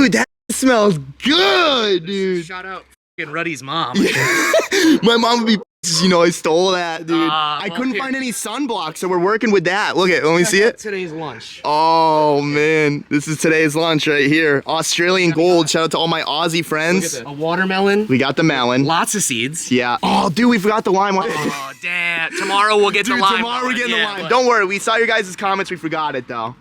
Dude, that smells good, dude. Shout out fucking Ruddy's mom. My mom would be pissed, you know, I stole that, dude. I well, couldn't here. find any sunblock, so we're working with that. Look at, let me see it. Today's lunch. Oh man, this is today's lunch right here. Australian gold. Shout out to all my Aussie friends. A watermelon. We got the melon. Lots of seeds. Yeah. Oh, dude, we forgot the lime. Oh, damn. Tomorrow we'll get Dude, the lime. tomorrow we're getting the lime. But Don't worry, we saw your guys' comments. We forgot it though.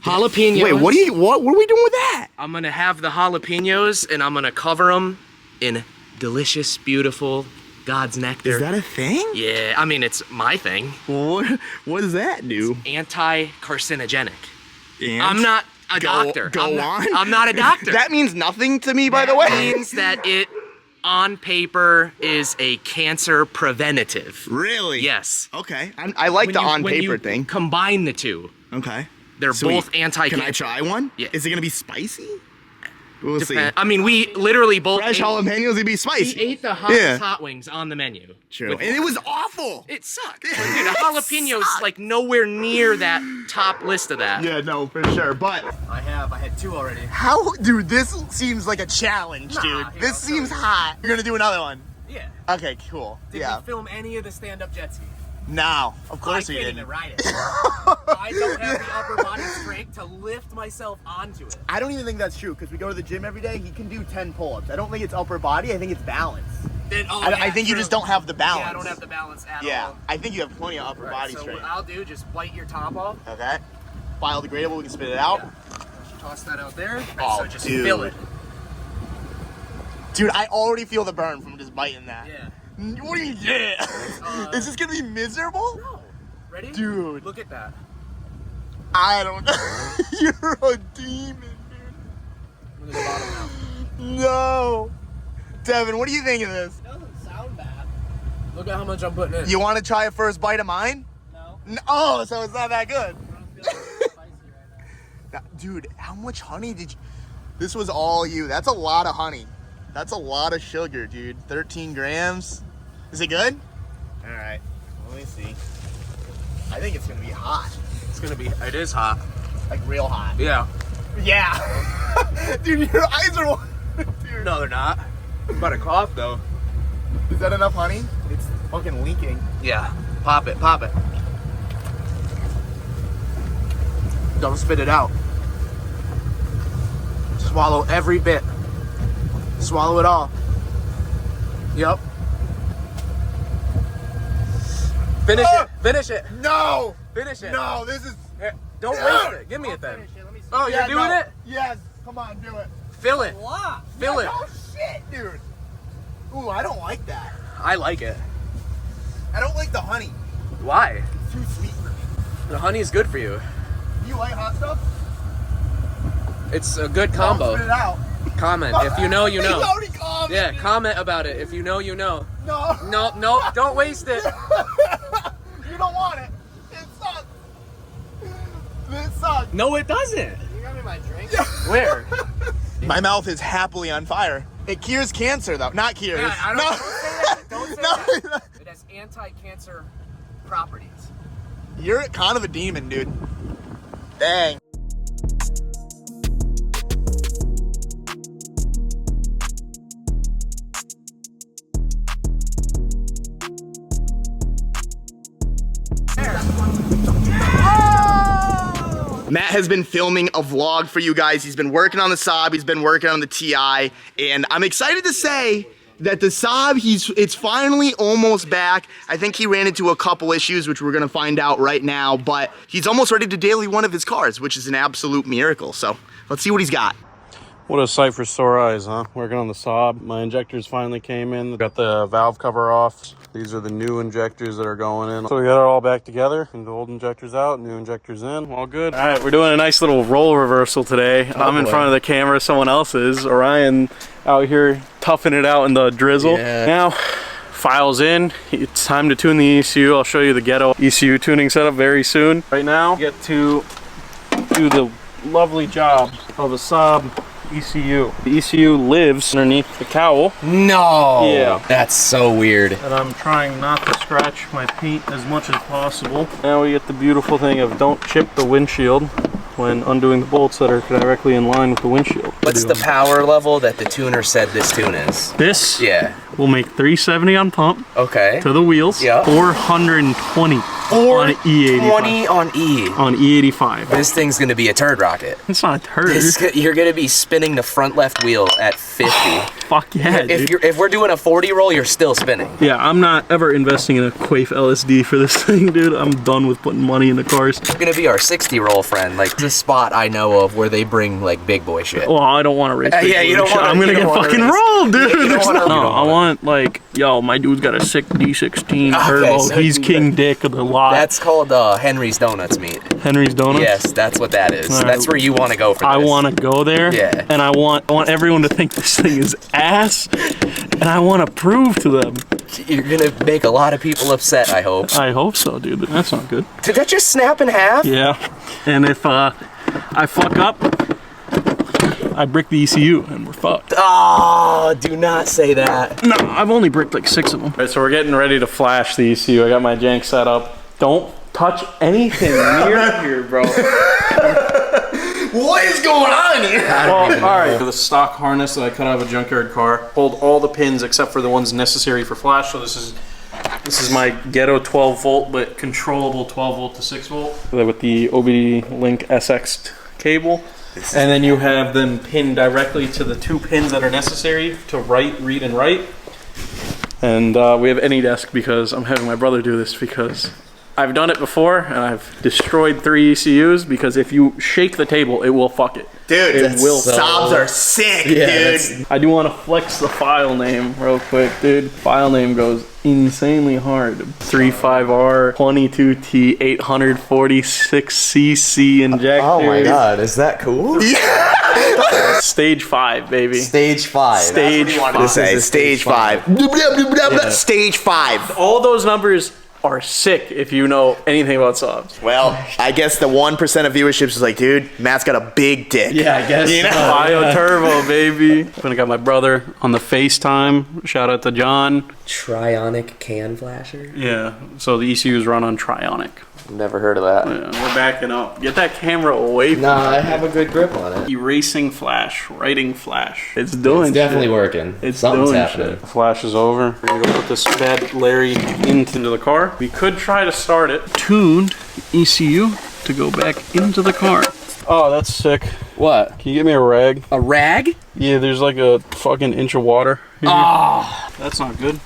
jalapenos. Wait, what are we doing with that? I'm gonna have the jalapenos and I'm gonna cover them in delicious, beautiful God's nectar. Is that a thing? Yeah, I mean, it's my thing. What does that do? Anti-carcinogenic. I'm not a doctor. Go on. I'm not a doctor. That means nothing to me, by the way. That means that it, on paper, is a cancer preventative. Really? Yes. Okay. I like the on paper thing. Combine the two. Okay. They're Sweet. both anti-cancer. Can I try one? Yeah. Is it gonna be spicy? We'll see. I mean, we literally both Fresh jalapenos, it'd be spicy. We ate the hottest hot wings on the menu. True. And it was awful. It sucked. Dude, a jalapeno's like nowhere near that top list of that. Yeah, no, for sure. But I had 2 already. how, dude? This seems like a challenge, dude. Here, This I'll seems show you. hot. You're gonna do another one. Yeah. Okay, cool. Did yeah. we film any of the stand-up jet ski? No, of course we I can't didn't. even ride it. I don't have the upper body strength to lift myself onto it. I don't even think that's true because we go to the gym every day. He can do 10 pull-ups. I don't think it's upper body. I think it's balance. I think you just don't have the balance. Yeah, I don't have the balance at all. Yeah, I think you have plenty of upper body so strength. what I'll do, just bite your top off. Okay. Biodegradable. We can spit it out. Yeah. Toss that out there. Oh, so just dude. fill it. Dude, I already feel the burn from just biting that. Yeah. What do you get? Is this gonna be miserable? No. Ready? Dude. Look at that. I don't know. You're a demon, dude. Look at the bottom now. No. Devin, what do you think of this? It doesn't sound bad. Look at how much I'm putting in. You want to try a first bite of mine? No. Oh, so it's not that good. I don't feel like spicy right now. Dude, how much honey did you... This was all you. That's a lot of honey. That's a lot of sugar, dude. 13 grams. Is it good? All right. Let me see. I think it's going to be hot. It's gonna be. It is hot. Like real hot. Yeah. Yeah. Dude, your eyes are... Dude. No, they're not. I'm about to cough though. Is that enough honey? It's fucking leaking. Yeah. Pop it. Pop it. Don't spit it out. Swallow every bit. Swallow it all. Yep. Finish it. Finish it. No. Finish it. No, this is... Here, don't Dude. waste it. Give me it then. Oh, Yeah, you're doing no. it? Yes. Come on, do it. Fill it. Fill it. Oh, shit, dude. Ooh, I don't like that. I like it. I don't like the honey. Why? It's too sweet for me. The honey is good for you. Do you like hot stuff? It's a good Don't combo. spit it out. Comment. If you know, you He's know. already commented. Yeah, comment about it. If you know, you know. No. No, no, don't waste it. You don't want it. It sucks. It sucks. No, it doesn't. You got me my drink? Where? My mouth is happily on fire. It cures cancer, though. Not cures. Yeah, I don't, no. don't say that. Don't say No. that. It has anti-cancer properties. You're kind of a demon, dude. Dang. Matt has been filming a vlog for you guys. He's been working on the Saab, he's been working on the TI, and I'm excited to say that the Saab, it's finally almost back. I think he ran into a couple issues, which we're gonna find out right now, but he's almost ready to daily one of his cars, which is an absolute miracle. So let's see what he's got. What a sight for sore eyes, huh? Working on the Saab. My injectors finally came in. Got the valve cover off. These are the new injectors that are going in. So we got it all back together. And the old injectors out, new injectors in. All good. All right, we're doing a nice little role reversal today. I'm in front of the camera, someone else is. Orion out here toughing it out in the drizzle. Yeah. Now, files in. It's time to tune the ECU. I'll show you the ghetto ECU tuning setup very soon. Right now, get to do the lovely job of a Saab ECU. The ECU lives underneath the cowl. No. Yeah. That's so weird. And I'm trying not to scratch my paint as much as possible. Now we get the beautiful thing of don't chip the windshield. when undoing the bolts that are directly in line with the windshield. What's the power level that the tuner said this tune is? This Yeah. will make 370 on pump Okay. to the wheels. Yeah. 420 on E85. 20 on E. On E85. This thing's gonna be a turd rocket. It's not a turd. You're gonna be spinning the front left wheel at 50. Fuck yeah, dude. If we're doing a 40 roll, you're still spinning. Yeah, I'm not ever investing in a Quafe LSD for this thing, dude. I'm done with putting money into cars. It's gonna be our 60 roll friend. Like the spot I know of where they bring like big boy shit. Well, I don't want to race. Yeah, you don't want. I'm gonna get fucking rolled, dude. No, I want like, yo, my dude's got a sick D16 turbo. so He's king dick of the lot. That's called Henry's Donuts meat. Henry's Donuts. Yes, that's what that is. Right. That's where you want to go for this. I want to go there. Yeah. And I want everyone to think this thing is ass, and I want to prove to them. You're gonna make a lot of people upset. I hope. I hope so, dude. That's not good. Did that just snap in half? Yeah. And if I fuck up, I brick the ECU and we're fucked. Oh, do not say that. No, I've only bricked like 6 of them. All right, so we're getting ready to flash the ECU. I got my jank set up. Don't touch anything near here, bro. What is going on here? Well, all right. For the stock harness that I cut out of a junkyard car, hold all the pins except for the ones necessary for flash. So this is my ghetto 12 volt, but controllable 12 volt to 6 volt with the OBD Link SX cable. And then you have them pinned directly to the 2 pins that are necessary to read and write. And we have AnyDesk because I'm having my brother do this because I've done it before and I've destroyed 3 ECUs because if you shake the table, it will fuck it. Dude, it will. Saabs are sick, dude. I do want to flex the file name real quick, dude. File name goes insanely hard. 35R 22T 846cc injector. Oh my god, is that cool? Stage 5, baby. Stage 5. Stage 5. To say stage 5. Yeah. Stage 5. All those numbers are sick if you know anything about Saabs. Well, I guess the 1% of viewership is like, dude, Matt's got a big dick. Yeah, I guess. You know? Bio Turbo, baby. I got my brother on the FaceTime. Shout out to John. Trionic can flasher. Yeah, so the ECUs run on Trionic. Never heard of that. Yeah, we're backing up. Get that camera away from Nah, I have a good grip on it. erasing flash, writing flash. It's doing It's definitely shit. working. It's Something's doing happening. shit. The flash is over. We're gonna go put this bad Larry into the car. We could try to start it. Tuned ECU to go back into the car. Oh, that's sick. What? Can you get me a rag? A rag? Yeah, there's like a fucking inch of water here. Oh. That's not good.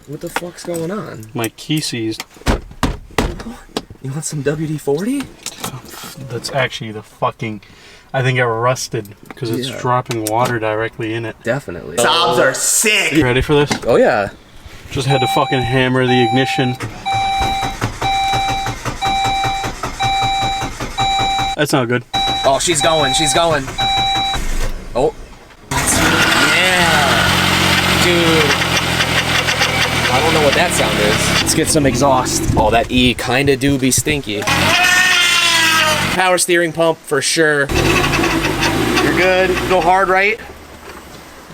What the fuck's going on? My key seized. You want some WD-40? That's actually the fucking... I think it rusted because it's dropping water directly in it. Definitely. Saabs are sick. You ready for this? Oh yeah. Just had to fucking hammer the ignition. That's not good. Oh, she's going. She's going. Oh. Yeah. Dude. I don't know what that sound is. Let's get some exhaust. Oh, that E kinda do be stinky. Power steering pump for sure. You're good. Go hard, right?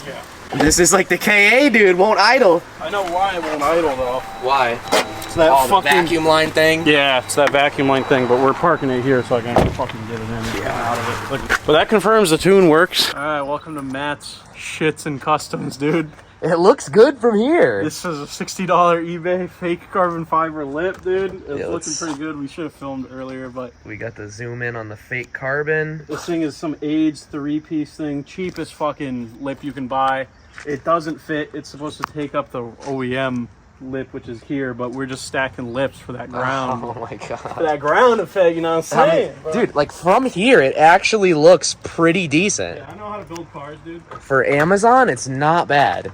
Yeah. This is like the KA, dude. Won't idle. I know why it won't idle though. Why? It's that Oh, the fucking vacuum line thing. Yeah, it's that vacuum line thing, but we're parking it here so I can fucking get it in and out of it. But that confirms the tune works. All right, welcome to Matt's Shits and Customs, dude. It looks good from here. This is a $60 eBay fake carbon fiber lip, dude. It's looking pretty good. We should have filmed earlier, but We got the zoom in on the fake carbon. this thing is some AIDS 3-piece thing. Cheapest fucking lip you can buy. It doesn't fit. It's supposed to take up the OEM lip, which is here, but we're just stacking lips for that ground. Oh my god. For that ground effect, you know what I'm saying? bro? Dude, like from here, it actually looks pretty decent. Yeah, I know how to build cars, dude. For Amazon, it's not bad.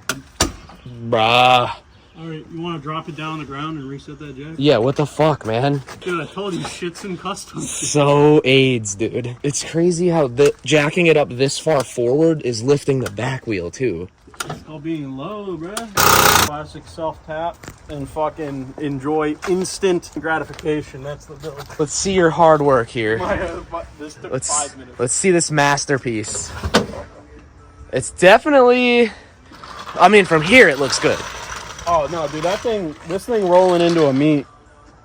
Bruh. Alright, you want to drop it down on the ground and reset that jack? Yeah, what the fuck, man? Dude, I told you, Shits and Customs. So AIDS, dude. It's crazy how jacking it up this far forward is lifting the back wheel, too. It's called being low, bruh. Classic self-tap and fucking enjoy instant gratification. That's the build. Let's see your hard work here. This took Let's 5 minutes. let's see this masterpiece. It's definitely... I mean, from here, it looks good. Oh, no, dude, this thing rolling into a meat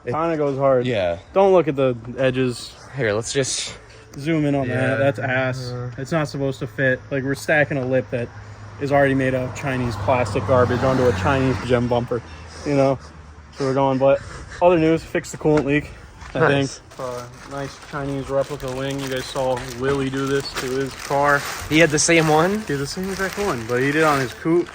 Kind of goes hard. Yeah. Don't look at the edges. Here, let's just... Zoom in on that. That's ass. It's not supposed to fit. Like, we're stacking a lip that is already made of Chinese plastic garbage onto a Chinese gem bumper, you know? So we're going, but other news, fixed the coolant leak, I think. Nice Chinese replica wing. You guys saw Willie do this to his car. He had the same one? He had the same exact one, but he did it on his coupe.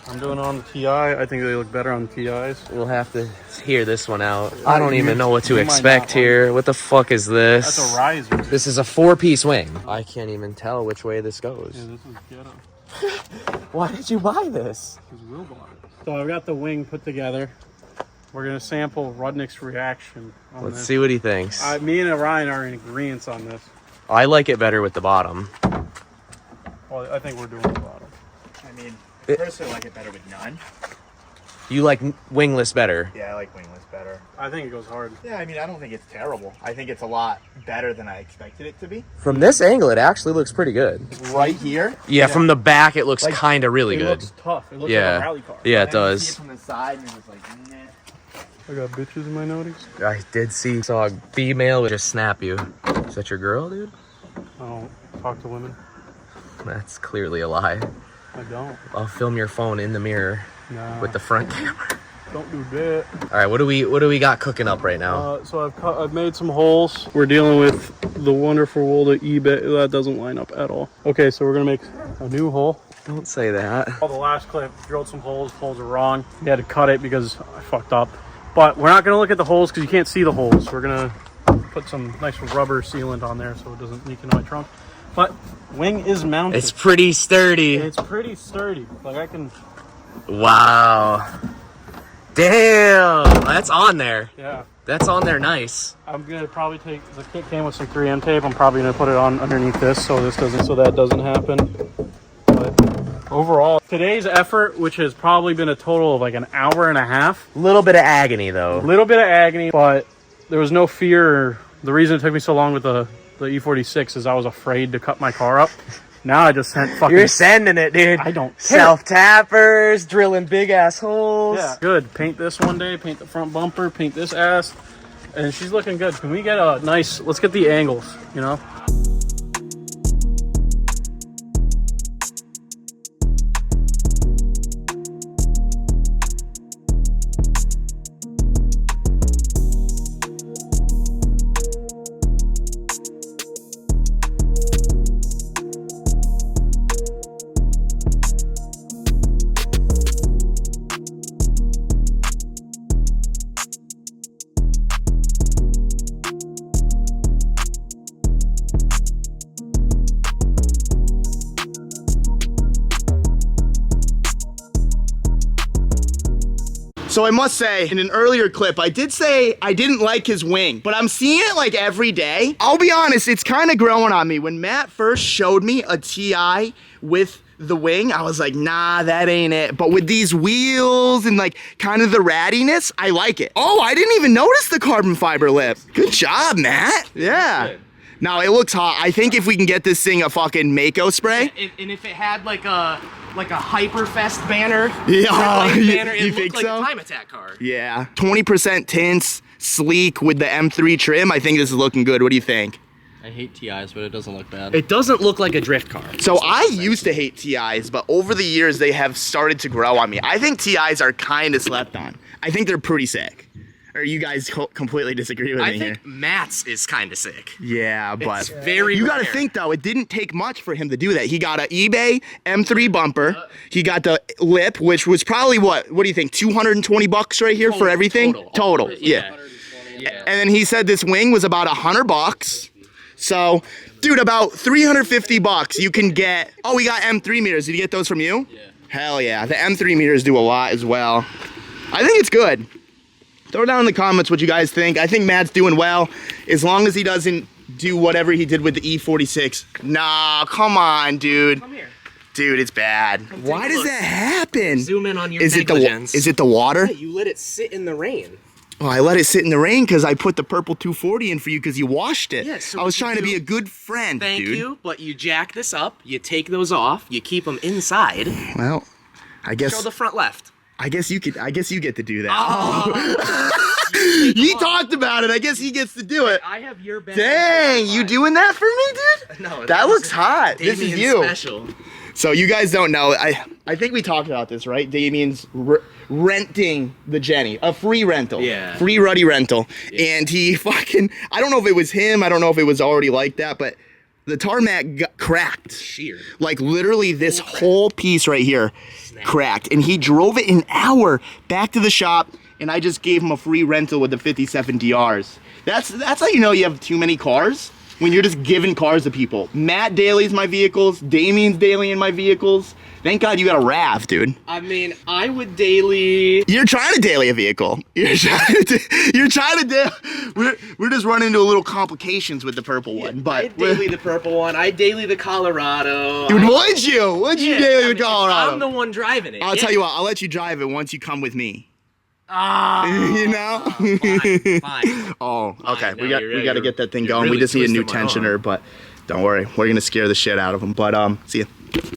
I'm doing it on the TI. I think they look better on the TIs. We'll have to hear this one out. I don't even know what to you might expect not here. What the fuck is this? That's a riser. This is a 4-piece wing. I can't even tell which way this goes. Yeah, this is ghetto. Why did you buy this? Because Will bought it. So I've got the wing put together. We're going to sample Rudnick's reaction on Let's this. see what he thinks. Me and Ryan are in agreement on this. I like it better with the bottom. Well, I think we're doing the bottom. I mean, I personally like it better with none. You like wingless better? Yeah, I like wingless better. I think it goes hard. Yeah, I mean, I don't think it's terrible. I think it's a lot better than I expected it to be. From this angle, it actually looks pretty good. Right here. Yeah, from the back, it looks Like, kind of really It good. looks tough. It looks Yeah. like a rally car. Yeah, it And then you see does. it from the side, and it was like, nah. I got bitches in my notice. I did saw a female just snap you. Is that your girl, dude? I don't talk to women. That's clearly a lie. I don't. I'll film your phone in the mirror Nah. with the front camera. Don't do that. All right, what do we got cooking up right now? So I've made some holes. We're dealing with the wonderful wool to eBay. That doesn't line up at all. Okay, so we're gonna make a new hole. Don't say that. Oh, the last clip drilled some holes. Holes are wrong. We had to cut it because I fucked up. But we're not gonna look at the holes because you can't see the holes. We're gonna put some nice rubber sealant on there so it doesn't leak into my trunk. But wing is mounted. It's pretty sturdy. It's pretty sturdy. Like I can. Wow. Damn, that's on there. Yeah. That's on there nice. I'm gonna probably take the kit came with some 3M tape. I'm probably gonna put it on underneath this so that doesn't happen. But overall, today's effort, which has probably been a total of like an hour and a half, Little bit of agony though. little bit of agony, but there was no fear. The reason it took me so long with the E36 is I was afraid to cut my car up. Now I just sent fucking. You're sending it, dude. I don't care. Self-tappers, drilling big ass holes. Yeah, good. Paint this one day. Paint the front bumper. Paint this ass. And she's looking good. Can we get a nice? Let's get the angles. You know. So I must say, in an earlier clip, I did say I didn't like his wing, but I'm seeing it like every day. I'll be honest, it's kind of growing on me. When Matt first showed me a TI with the wing, I was like, nah, that ain't it. But with these wheels and like kind of the rattiness, I like it. Oh, I didn't even notice the carbon fiber lip. Good job, Matt. Yeah. Now it looks hot. I think if we can get this thing a fucking Mako spray. And if it had like a Hyperfest banner, Yeah, banner, you it think looked like so? a time attack car. Yeah, 20% tints, sleek with the M3 trim. I think this is looking good. What do you think? I hate TIs, but it doesn't look bad. It doesn't look like a drift car. So I used to hate TIs, but over the years they have started to grow on me. I think TIs are kind of slept on. I think they're pretty sick. Or you guys completely disagree with I me think here? Matt's is kind of sick. Yeah, but It's very you got to rare. think though, it didn't take much for him to do that. He got an eBay M3 bumper. He got the lip, which was probably what do you think? $220 right here for everything? Total. Yeah. And then he said this wing was about $100. So, dude, about $350 you can get. Oh, we got M3 meters. Did you get those from you? Yeah. Hell yeah. The M3 meters do a lot as well. I think it's good. Throw down in the comments what you guys think. I think Matt's doing well, as long as he doesn't do whatever he did with the E46. Nah, come on, dude. Come here. Dude, it's bad. Why does that happen? Zoom in on your Is it negligence. is it the water? You let it sit in the rain. Oh, I let it sit in the rain because I put the purple 240 in for you because you washed it. Yeah, so I was you trying to do- be a good friend, Thank dude. you, but you jack this up, you take those off, you keep them inside. Well, I Show guess the front left. I guess you get to do that. Oh. He talked about it. I guess he gets to do it. I have your best. Dang, you doing that for me, dude? No, That looks hot. This is Damien's you. Special. So you guys don't know. I think we talked about this, right? Damien's renting the Jenny, a free rental. Yeah. Free ruddy rental. Yeah. And he fucking, I don't know if it was him. I don't know if it was already like that, but the tarmac got cracked. Sheared. Like literally this whole piece right here cracked. And he drove it an hour back to the shop, and I just gave him a free rental with the 57 DRs. That's how you know you have too many cars. When you're just giving cars to people. Matt Daly's my vehicles. Damien's daily in my vehicles. Thank God you got a RAV, dude. I mean, I would daily. You're trying to daily a vehicle. You're trying to we're just running into a little complications with the purple one. But I daily the purple one. I daily the Colorado. Dude, would you daily the Colorado? I'm the one driving it. I'll tell you what, I'll let you drive it once you come with me. Ah, You know? fine. Oh, okay. No, we got to get that thing going. really we just need a new twisting my tensioner, but don't worry. We're going to scare the shit out of them. But see ya.